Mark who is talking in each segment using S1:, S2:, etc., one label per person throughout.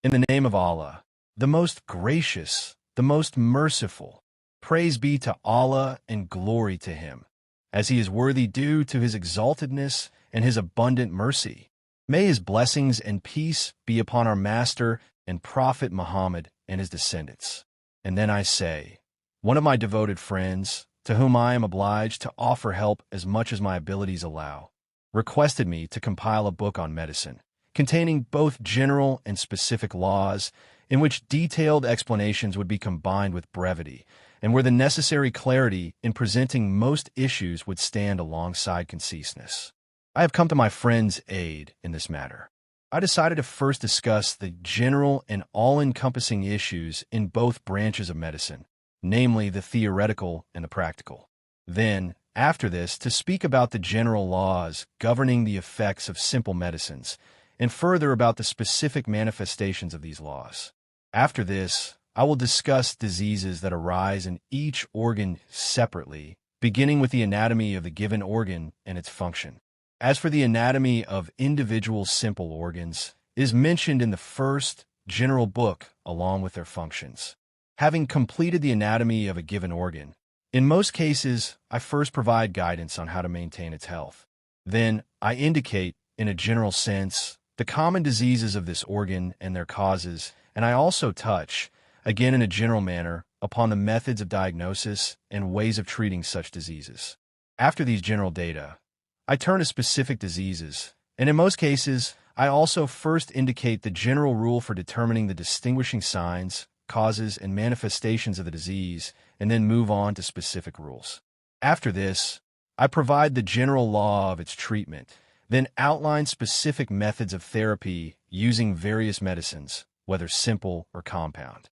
S1: In the name of Allah, the most gracious, the most merciful. Praise be to Allah and glory to Him, as He is worthy due to His exaltedness and His abundant mercy. May His blessings and peace be upon our Master and Prophet Muhammad and his descendants. And then I say, one of my devoted friends, to whom I am obliged to offer help as much as my abilities allow, requested me to compile a book on medicine, containing both general and specific laws, in which detailed explanations would be combined with brevity, and where the necessary clarity in presenting most issues would stand alongside conciseness. I have come to my friend's aid in this matter. I decided to first discuss the general and all-encompassing issues in both branches of medicine, namely the theoretical and the practical. Then, after this, to speak about the general laws governing the effects of simple medicines, and further about the specific manifestations of these laws. After this, I will discuss diseases that arise in each organ separately, beginning with the anatomy of the given organ and its function. As for the anatomy of individual simple organs, it is mentioned in the first general book along with their functions. Having completed the anatomy of a given organ, in most cases, I first provide guidance on how to maintain its health. Then, I indicate, in a general sense, the common diseases of this organ and their causes, and I also touch, again in a general manner, upon the methods of diagnosis and ways of treating such diseases. After these general data, I turn to specific diseases, and in most cases, I also first indicate the general rule for determining the distinguishing signs, causes, and manifestations of the disease, and then move on to specific rules. After this, I provide the general law of its treatment, then outline specific methods of therapy using various medicines, whether simple or compound.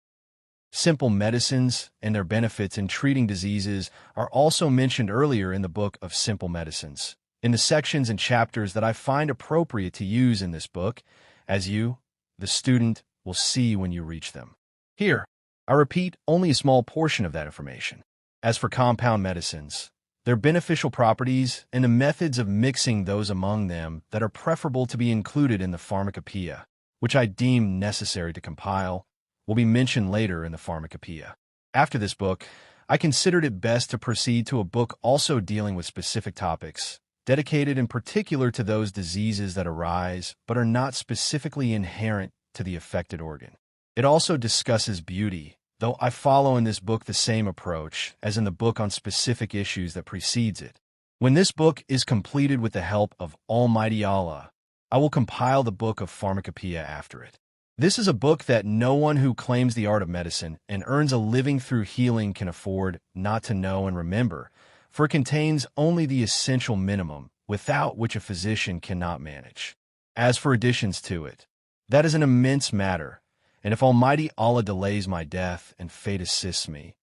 S1: Simple medicines and their benefits in treating diseases are also mentioned earlier in the book of Simple Medicines, in the sections and chapters that I find appropriate to use in this book, as you, the student, will see when you reach them. Here, I repeat only a small portion of that information. As for compound medicines, their beneficial properties and the methods of mixing those among them that are preferable to be included in the pharmacopoeia, which I deem necessary to compile, will be mentioned later in the pharmacopoeia. After this book, I considered it best to proceed to a book also dealing with specific topics, dedicated in particular to those diseases that arise but are not specifically inherent to the affected organ. It also discusses beauty, though I follow in this book the same approach as in the book on specific issues that precedes it. When this book is completed with the help of Almighty Allah, I will compile the book of Pharmacopoeia after it. This is a book that no one who claims the art of medicine and earns a living through healing can afford not to know and remember, for it contains only the essential minimum, without which a physician cannot manage. As for additions to it, that is an immense matter, and if Almighty Allah delays my death and fate assists me,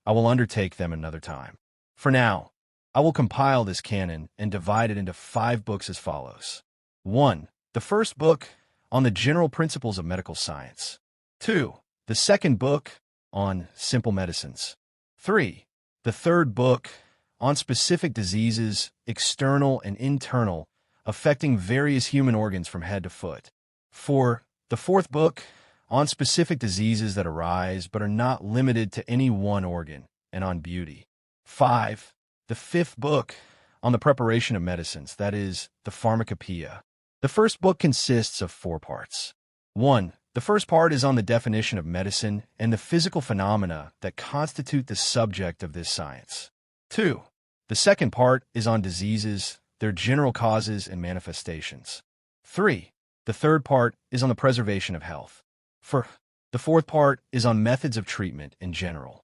S1: I will undertake them another time. For now, I will compile this canon and divide it into 5 books as follows. 1. The first book, on the general principles of medical science. 2. The second book, on simple medicines. 3. The third book, on specific diseases, external and internal, affecting various human organs from head to foot. 4. The fourth book, on specific diseases that arise but are not limited to any one organ, and on beauty. 5. The fifth book, on the preparation of medicines, that is, the Pharmacopoeia. The first book consists of 4 parts. 1. The first part is on the definition of medicine and the physical phenomena that constitute the subject of this science. 2. The second part is on diseases, their general causes and manifestations. 3. The third part is on the preservation of health. The fourth part is on methods of treatment in general.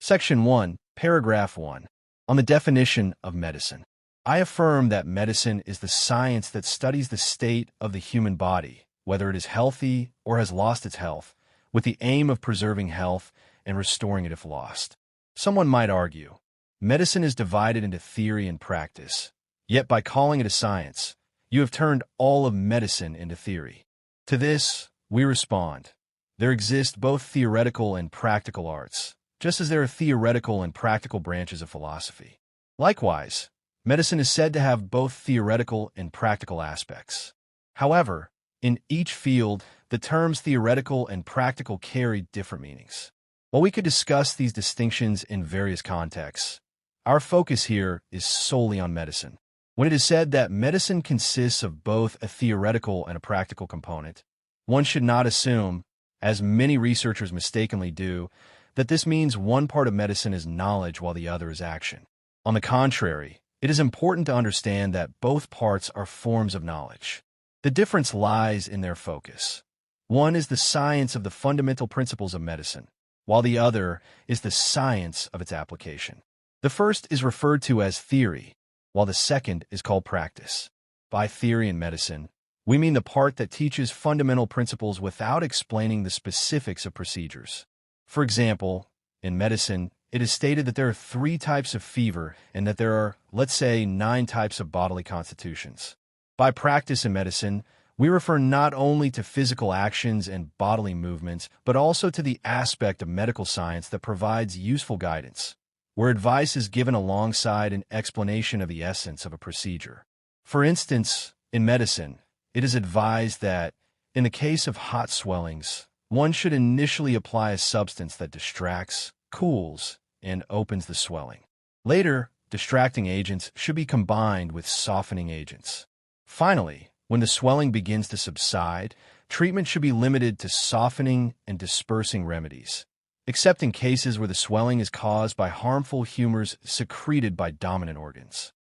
S1: Section 1, Paragraph 1, on the definition of medicine. I affirm that medicine is the science that studies the state of the human body, whether it is healthy or has lost its health, with the aim of preserving health and restoring it if lost. Someone might argue, medicine is divided into theory and practice, yet by calling it a science, you have turned all of medicine into theory. To this, we respond, there exist both theoretical and practical arts, just as there are theoretical and practical branches of philosophy. Likewise, medicine is said to have both theoretical and practical aspects. However, in each field, the terms theoretical and practical carry different meanings. While we could discuss these distinctions in various contexts, our focus here is solely on medicine. When it is said that medicine consists of both a theoretical and a practical component, one should not assume, as many researchers mistakenly do, that this means one part of medicine is knowledge while the other is action. On the contrary, it is important to understand that both parts are forms of knowledge. The difference lies in their focus. One is the science of the fundamental principles of medicine, while the other is the science of its application. The first is referred to as theory, while the second is called practice. By theory in medicine, we mean the part that teaches fundamental principles without explaining the specifics of procedures. For example, in medicine, it is stated that there are 3 types of fever and that there are, let's say, 9 types of bodily constitutions. By practice in medicine, we refer not only to physical actions and bodily movements, but also to the aspect of medical science that provides useful guidance, where advice is given alongside an explanation of the essence of a procedure. For instance, in medicine, it is advised that, in the case of hot swellings, one should initially apply a substance that distracts, cools, and opens the swelling. Later, distracting agents should be combined with softening agents. Finally, when the swelling begins to subside, treatment should be limited to softening and dispersing remedies, except in cases where the swelling is caused by harmful humors secreted by dominant organs.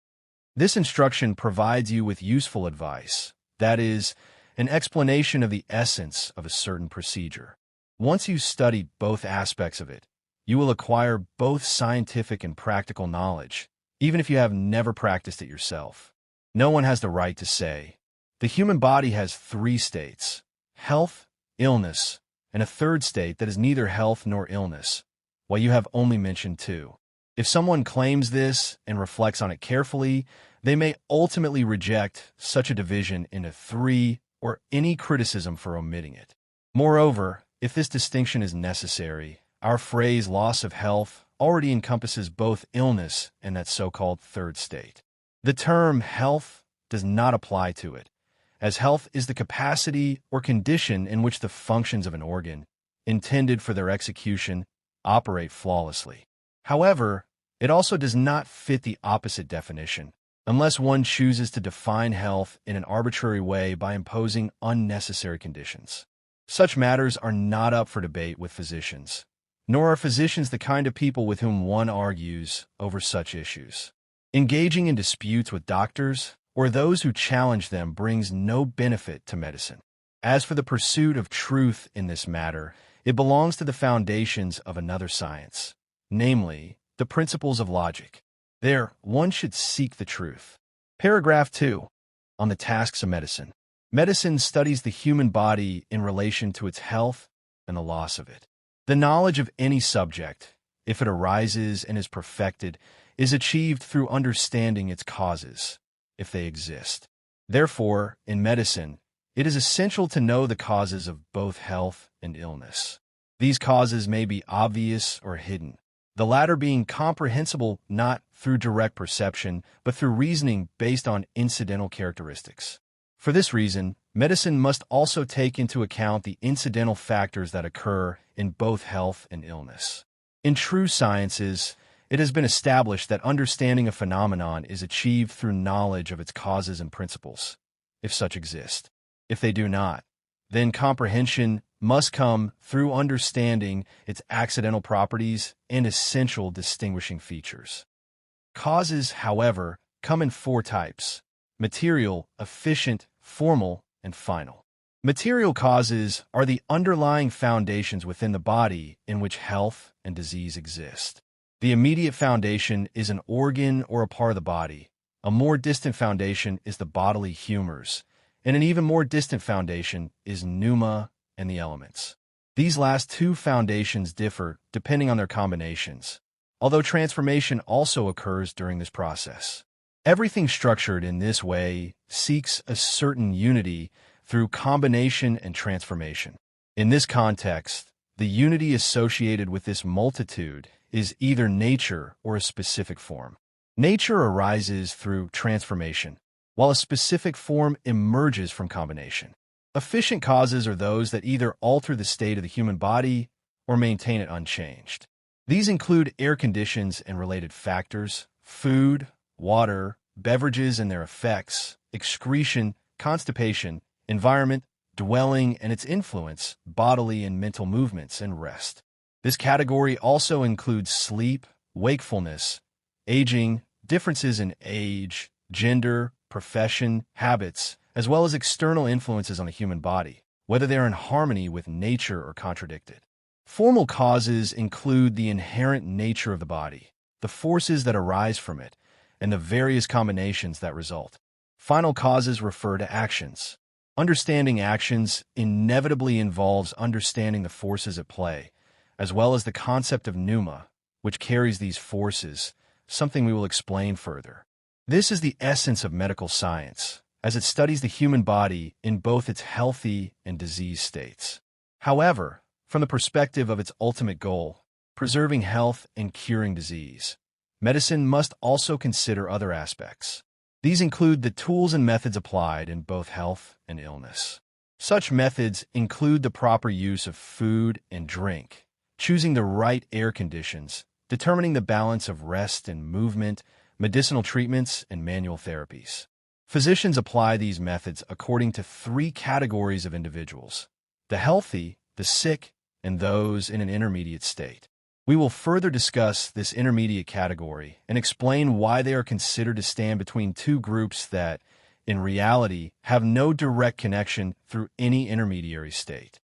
S1: This instruction provides you with useful advice, that is, an explanation of the essence of a certain procedure. Once you study both aspects of it, you will acquire both scientific and practical knowledge, even if you have never practiced it yourself. No one has the right to say, the human body has 3 states: health, illness, and a third state that is neither health nor illness, while you have only mentioned 2. If someone claims this and reflects on it carefully, they may ultimately reject such a division into 3 or any criticism for omitting it. Moreover, if this distinction is necessary, our phrase loss of health already encompasses both illness and that so-called third state. The term health does not apply to it, as health is the capacity or condition in which the functions of an organ, intended for their execution, operate flawlessly. However, it also does not fit the opposite definition, unless one chooses to define health in an arbitrary way by imposing unnecessary conditions. Such matters are not up for debate with physicians, nor are physicians the kind of people with whom one argues over such issues. Engaging in disputes with doctors or those who challenge them brings no benefit to medicine. As for the pursuit of truth in this matter, it belongs to the foundations of another science, namely, the principles of logic. There, one should seek the truth. Paragraph 2. On the tasks of medicine. Medicine studies the human body in relation to its health and the loss of it. The knowledge of any subject, if it arises and is perfected, is achieved through understanding its causes, if they exist. Therefore, in medicine, it is essential to know the causes of both health and illness. These causes may be obvious or hidden, the latter being comprehensible not through direct perception, but through reasoning based on incidental characteristics. For this reason, medicine must also take into account the incidental factors that occur in both health and illness. In true sciences, it has been established that understanding a phenomenon is achieved through knowledge of its causes and principles, if such exist. If they do not, then comprehension must come through understanding its accidental properties and essential distinguishing features. Causes, however, come in 4 types: material, efficient, formal, and final. Material causes are the underlying foundations within the body in which health and disease exist. The immediate foundation is an organ or a part of the body. A more distant foundation is the bodily humors, and an even more distant foundation is pneuma and the elements. These last 2 foundations differ depending on their combinations, although transformation also occurs during this process. Everything structured in this way seeks a certain unity through combination and transformation. In this context, the unity associated with this multitude is either nature or a specific form. Nature arises through transformation, while a specific form emerges from combination. Efficient causes are those that either alter the state of the human body or maintain it unchanged. These include air conditions and related factors, food, water, beverages and their effects, excretion, constipation, environment, dwelling and its influence, bodily and mental movements, and rest. This category also includes sleep, wakefulness, aging, differences in age, gender, profession, habits, as well as external influences on the human body, whether they are in harmony with nature or contradicted. Formal causes include the inherent nature of the body, the forces that arise from it, and the various combinations that result. Final causes refer to actions. Understanding actions inevitably involves understanding the forces at play, as well as the concept of pneuma, which carries these forces, something we will explain further. This is the essence of medical science, as it studies the human body in both its healthy and disease states. However, from the perspective of its ultimate goal, preserving health and curing disease, medicine must also consider other aspects. These include the tools and methods applied in both health and illness. Such methods include the proper use of food and drink, choosing the right air conditions, determining the balance of rest and movement, medicinal treatments, and manual therapies. Physicians apply these methods according to three categories of individuals: the healthy, the sick, and those in an intermediate state. We will further discuss this intermediate category and explain why they are considered to stand between two groups that, in reality, have no direct connection through any intermediary state.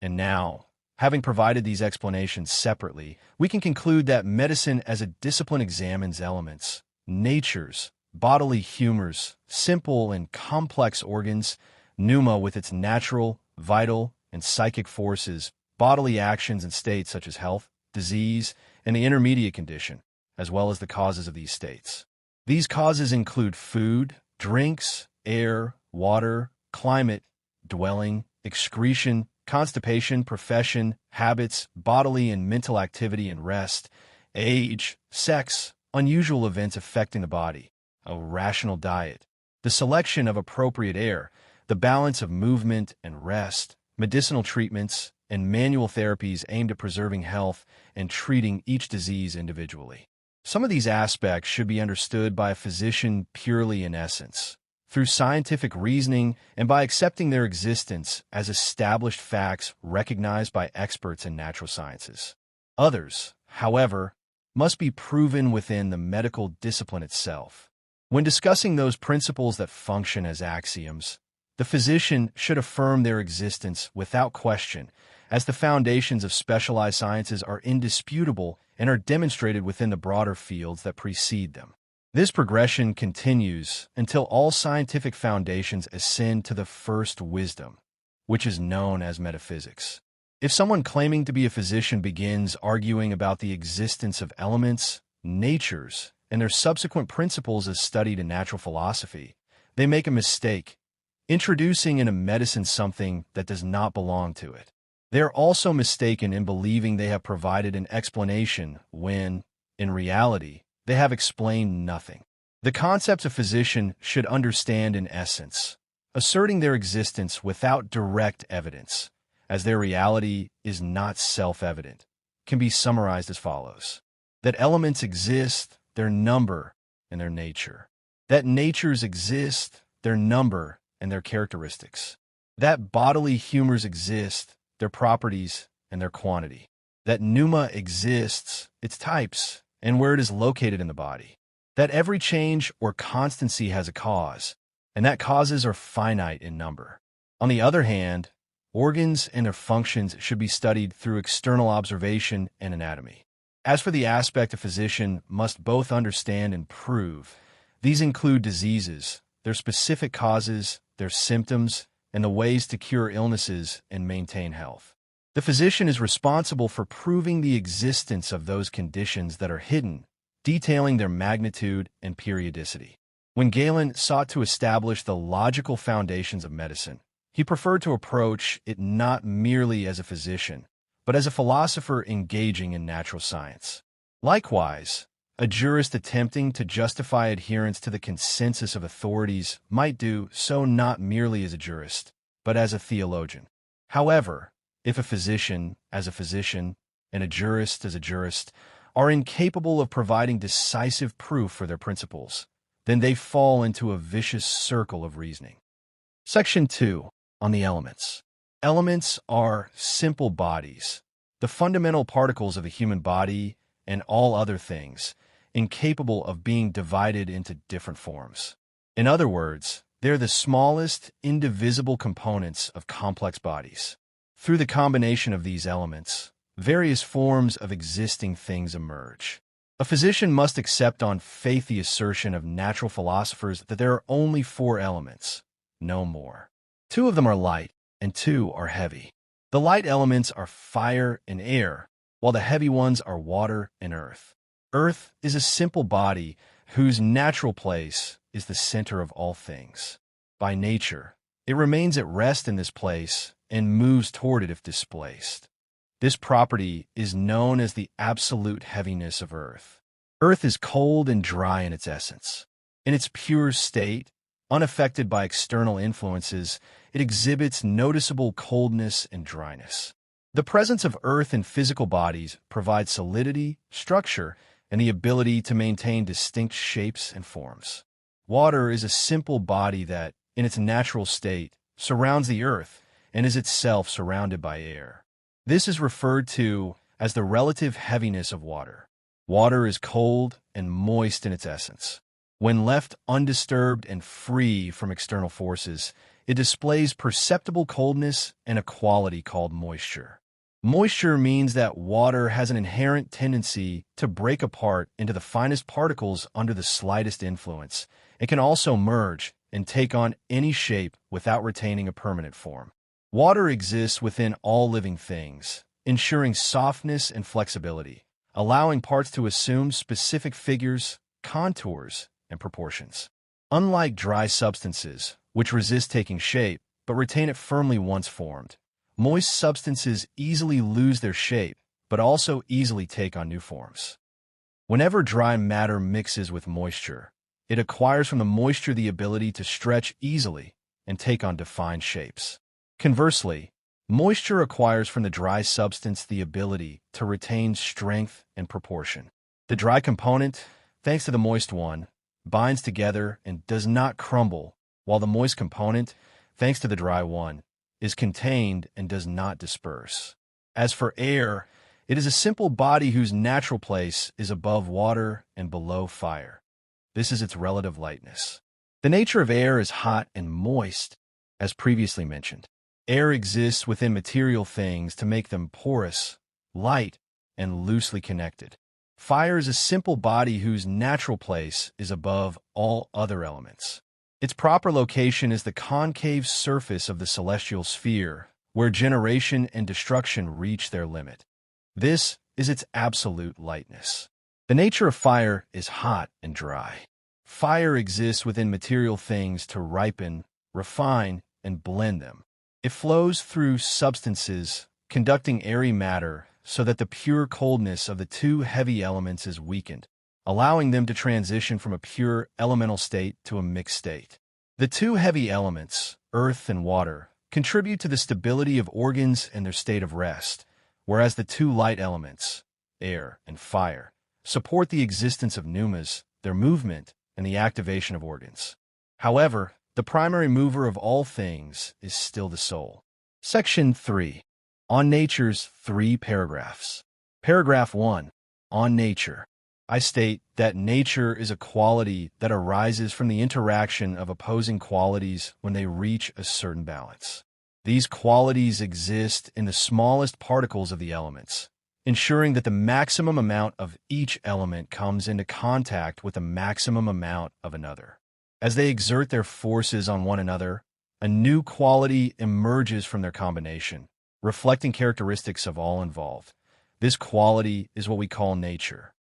S1: And now, having provided these explanations separately, we can conclude that medicine as a discipline examines elements, natures, bodily humors, simple and complex organs, pneuma with its natural, vital, and psychic forces, bodily actions and states such as health, disease, and the intermediate condition, as well as the causes of these states. These causes include food, drinks, air, water, climate, dwelling, excretion, constipation, profession, habits, bodily and mental activity and rest, age, sex, unusual events affecting the body, a rational diet, the selection of appropriate air, the balance of movement and rest, medicinal treatments, and manual therapies aimed at preserving health and treating each disease individually. Some of these aspects should be understood by a physician purely in essence, through scientific reasoning and by accepting their existence as established facts recognized by experts in natural sciences. Others, however, must be proven within the medical discipline itself. When discussing those principles that function as axioms, the physician should affirm their existence without question, as the foundations of specialized sciences are indisputable and are demonstrated within the broader fields that precede them. This progression continues until all scientific foundations ascend to the first wisdom, which is known as metaphysics. If someone claiming to be a physician begins arguing about the existence of elements, natures, and their subsequent principles as studied in natural philosophy, they make a mistake, introducing into medicine something that does not belong to it. They are also mistaken in believing they have provided an explanation when, in reality, they have explained nothing. The concepts a physician should understand in essence, asserting their existence without direct evidence, as their reality is not self-evident, can be summarized as follows: that elements exist, their number, and their nature. That natures exist, their number, and their characteristics. That bodily humors exist, their properties, and their quantity. That pneuma exists, its types, and where it is located in the body. That every change or constancy has a cause, and that causes are finite in number. On the other hand, organs and their functions should be studied through external observation and anatomy. As for the aspect a physician must both understand and prove, these include diseases, their specific causes, their symptoms, and the ways to cure illnesses and maintain health. The physician is responsible for proving the existence of those conditions that are hidden, detailing their magnitude and periodicity. When Galen sought to establish the logical foundations of medicine, he preferred to approach it not merely as a physician, but as a philosopher engaging in natural science. Likewise, a jurist attempting to justify adherence to the consensus of authorities might do so not merely as a jurist, but as a theologian. However, if a physician, as a physician, and a jurist, as a jurist, are incapable of providing decisive proof for their principles, then they fall into a vicious circle of reasoning. Section 2. On the elements. Elements are simple bodies, the fundamental particles of the human body and all other things, incapable of being divided into different forms. In other words, they're the smallest, indivisible components of complex bodies. Through the combination of these elements, various forms of existing things emerge. A physician must accept on faith the assertion of natural philosophers that there are only 4 elements, no more. 2 of them are light, and 2 are heavy. The light elements are fire and air, while the heavy ones are water and earth. Earth is a simple body whose natural place is the center of all things. By nature, it remains at rest in this place and moves toward it if displaced. This property is known as the absolute heaviness of earth. Earth is cold and dry in its essence. In its pure state, unaffected by external influences, it exhibits noticeable coldness and dryness. The presence of earth in physical bodies provides solidity, structure, and the ability to maintain distinct shapes and forms. Water is a simple body that, in its natural state, surrounds the earth and is itself surrounded by air. This is referred to as the relative heaviness of water. Water is cold and moist in its essence. When left undisturbed and free from external forces, it displays perceptible coldness and a quality called moisture. Moisture means that water has an inherent tendency to break apart into the finest particles under the slightest influence. It can also merge and take on any shape without retaining a permanent form. Water exists within all living things, ensuring softness and flexibility, allowing parts to assume specific figures, contours, and proportions. Unlike dry substances, which resist taking shape but retain it firmly once formed, moist substances easily lose their shape but also easily take on new forms. Whenever dry matter mixes with moisture, it acquires from the moisture the ability to stretch easily and take on defined shapes. Conversely, moisture acquires from the dry substance the ability to retain strength and proportion. The dry component, thanks to the moist one, binds together and does not crumble, while the moist component, thanks to the dry one, is contained and does not disperse. As for air, it is a simple body whose natural place is above water and below fire. This is its relative lightness. The nature of air is hot and moist, as previously mentioned. Air exists within material things to make them porous, light, and loosely connected. Fire is a simple body whose natural place is above all other elements. Its proper location is the concave surface of the celestial sphere, where generation and destruction reach their limit. This is its absolute lightness. The nature of fire is hot and dry. Fire exists within material things to ripen, refine, and blend them. It flows through substances, conducting airy matter so that the pure coldness of the 2 heavy elements is weakened, allowing them to transition from a pure elemental state to a mixed state. The 2 heavy elements, earth and water, contribute to the stability of organs and their state of rest, whereas the 2 light elements, air and fire, support the existence of pneumas, their movement, and the activation of organs. However, the primary mover of all things is still the soul. Section 3. On Nature's 3 paragraphs. Paragraph 1. On Nature. I state that nature is a quality that arises from the interaction of opposing qualities when they reach a certain balance. These qualities exist in the smallest particles of the elements, ensuring that the maximum amount of each element comes into contact with the maximum amount of another. As they exert their forces on one another, a new quality emerges from their combination, reflecting characteristics of all involved. This quality is what we call nature.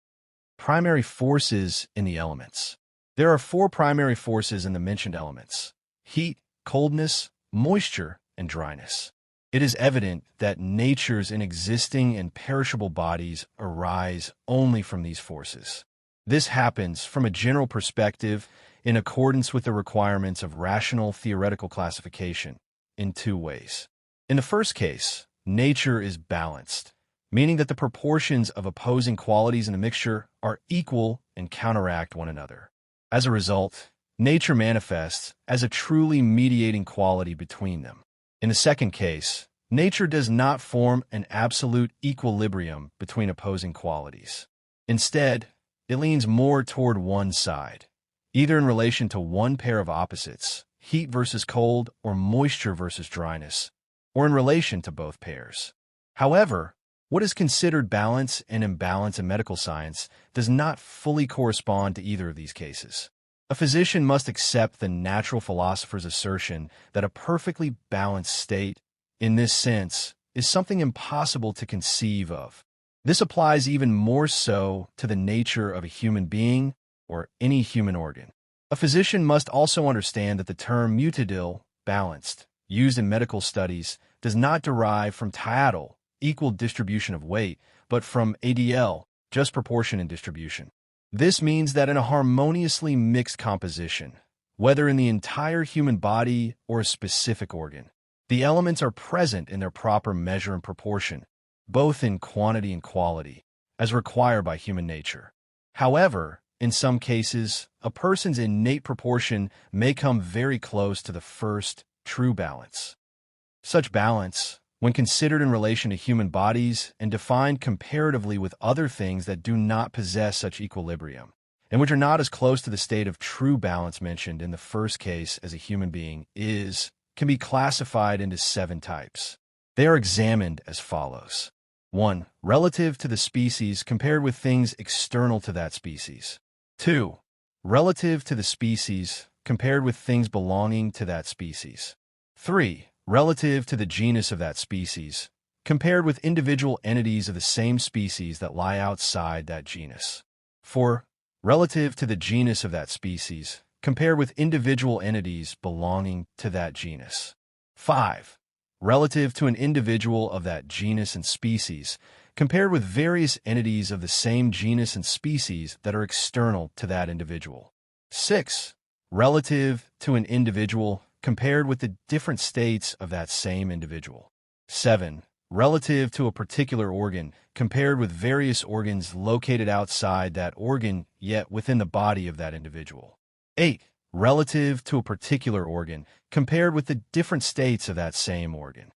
S1: Primary forces in the elements. There are 4 primary forces in the mentioned elements: heat, coldness, moisture, and dryness. It is evident that natures in existing and perishable bodies arise only from these forces. This happens from a general perspective in accordance with the requirements of rational theoretical classification, in two ways. In the first case, nature is balanced, meaning that the proportions of opposing qualities in a mixture are equal and counteract one another. As a result, nature manifests as a truly mediating quality between them. In the second case, nature does not form an absolute equilibrium between opposing qualities. Instead, it leans more toward one side, either in relation to one pair of opposites, heat versus cold or moisture versus dryness, or in relation to both pairs. However, what is considered balance and imbalance in medical science does not fully correspond to either of these cases. A physician must accept the natural philosopher's assertion that a perfectly balanced state, in this sense, is something impossible to conceive of. This applies even more so to the nature of a human being or any human organ. A physician must also understand that the term mutadil, balanced, used in medical studies, does not derive from tadal, equal distribution of weight, but from ADL, just proportion in distribution. This means that in a harmoniously mixed composition, whether in the entire human body or a specific organ, the elements are present in their proper measure and proportion, both in quantity and quality, as required by human nature. However, in some cases, a person's innate proportion may come very close to the first true balance. Such balance, when considered in relation to human bodies and defined comparatively with other things that do not possess such equilibrium, and which are not as close to the state of true balance mentioned in the first case as a human being can be classified into 7 types. They are examined as follows. 1. Relative to the species compared with things external to that species. 2. Relative to the species compared with things belonging to that species. 3. Relative to the genus of that species, compared with individual entities of the same species that lie outside that genus. 4. Relative to the genus of that species, compared with individual entities belonging to that genus. 5. Relative to an individual of that genus and species, compared with various entities of the same genus and species that are external to that individual. 6. Relative to an individual compared with the different states of that same individual. 7. Relative to a particular organ, compared with various organs located outside that organ, yet within the body of that individual. 8. Relative to a particular organ, compared with the different states of that same organ.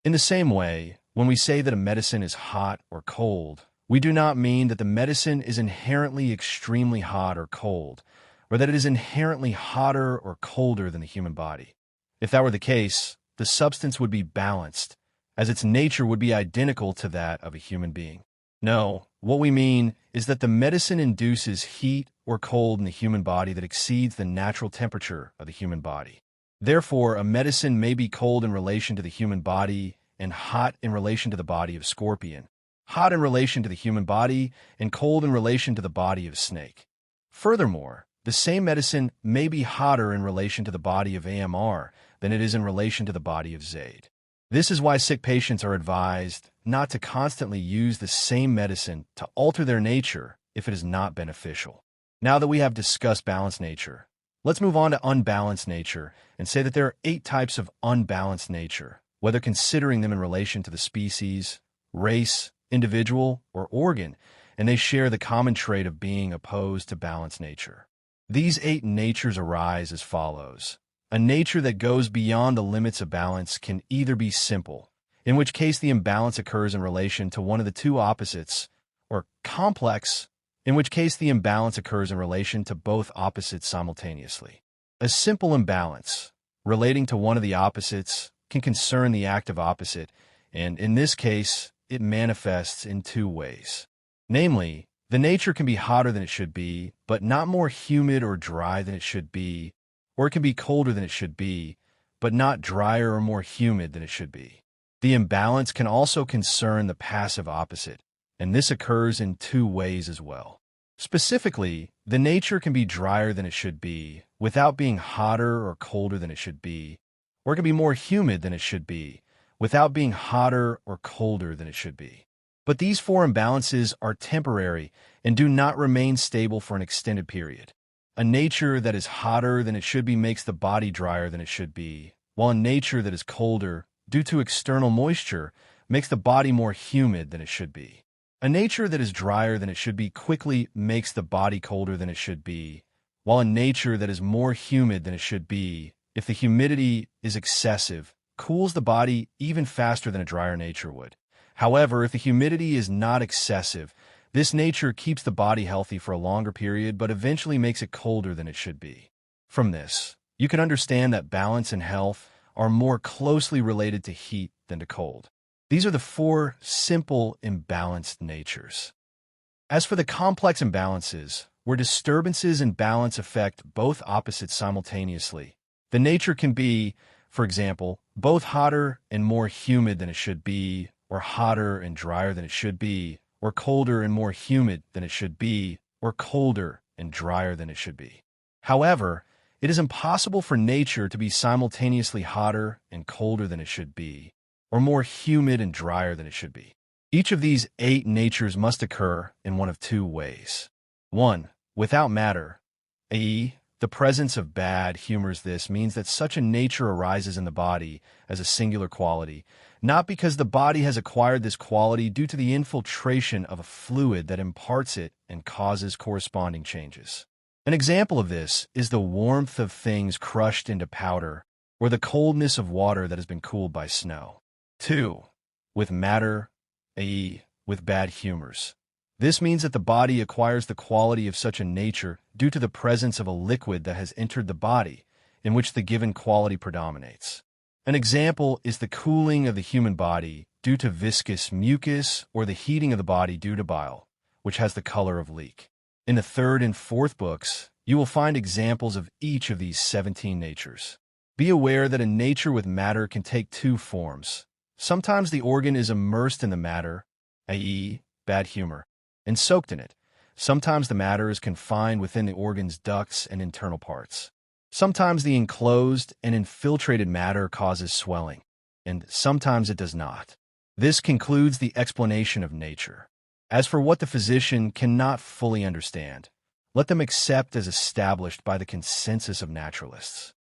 S1: In the same way, when we say that a medicine is hot or cold, we do not mean that the medicine is inherently extremely hot or cold, or that it is inherently hotter or colder than the human body. If that were the case, the substance would be balanced, as its nature would be identical to that of a human being. No, what we mean is that the medicine induces heat or cold in the human body that exceeds the natural temperature of the human body. Therefore, a medicine may be cold in relation to the human body and hot in relation to the body of scorpion, hot in relation to the human body and cold in relation to the body of snake. Furthermore, the same medicine may be hotter in relation to the body of AMR than it is in relation to the body of Zaid. This is why sick patients are advised not to constantly use the same medicine to alter their nature if it is not beneficial. Now that we have discussed balanced nature, let's move on to unbalanced nature and say that there are 8 types of unbalanced nature, whether considering them in relation to the species, race, individual, or organ, and they share the common trait of being opposed to balanced nature. These 8 natures arise as follows. A nature that goes beyond the limits of balance can either be simple, in which case the imbalance occurs in relation to one of the 2 opposites, or complex, in which case the imbalance occurs in relation to both opposites simultaneously. A simple imbalance, relating to one of the opposites, can concern the active opposite, and in this case, it manifests in 2 ways. Namely, the nature can be hotter than it should be, but not more humid or dry than it should be, or it can be colder than it should be, but not drier or more humid than it should be. The imbalance can also concern the passive opposite, and this occurs in 2 ways as well. Specifically, the nature can be drier than it should be, without being hotter or colder than it should be, or it can be more humid than it should be, without being hotter or colder than it should be. But these 4 imbalances are temporary and do not remain stable for an extended period. A nature that is hotter than it should be makes the body drier than it should be, while a nature that is colder, due to external moisture, makes the body more humid than it should be. A nature that is drier than it should be quickly makes the body colder than it should be, while a nature that is more humid than it should be, if the humidity is excessive, cools the body even faster than a drier nature would. However, if the humidity is not excessive, this nature keeps the body healthy for a longer period but eventually makes it colder than it should be. From this, you can understand that balance and health are more closely related to heat than to cold. These are the 4 simple imbalanced natures. As for the complex imbalances, where disturbances in balance affect both opposites simultaneously, the nature can be, for example, both hotter and more humid than it should be, or hotter and drier than it should be, or colder and more humid than it should be, or colder and drier than it should be. However, it is impossible for nature to be simultaneously hotter and colder than it should be, or more humid and drier than it should be. Each of these 8 natures must occur in one of 2 ways. 1. Without matter, i.e., the presence of bad humors. This means that such a nature arises in the body as a singular quality, not because the body has acquired this quality due to the infiltration of a fluid that imparts it and causes corresponding changes. An example of this is the warmth of things crushed into powder, or the coldness of water that has been cooled by snow. 2. With matter, i.e., with bad humors. This means that the body acquires the quality of such a nature due to the presence of a liquid that has entered the body, in which the given quality predominates. An example is the cooling of the human body due to viscous mucus, or the heating of the body due to bile, which has the color of leek. In the 3rd and 4th books, you will find examples of each of these 17 natures. Be aware that a nature with matter can take 2 forms. Sometimes the organ is immersed in the matter, i.e., bad humor, and soaked in it. Sometimes the matter is confined within the organ's ducts and internal parts. Sometimes the enclosed and infiltrated matter causes swelling, and sometimes it does not. This concludes the explanation of nature. As for what the physician cannot fully understand, let them accept as established by the consensus of naturalists.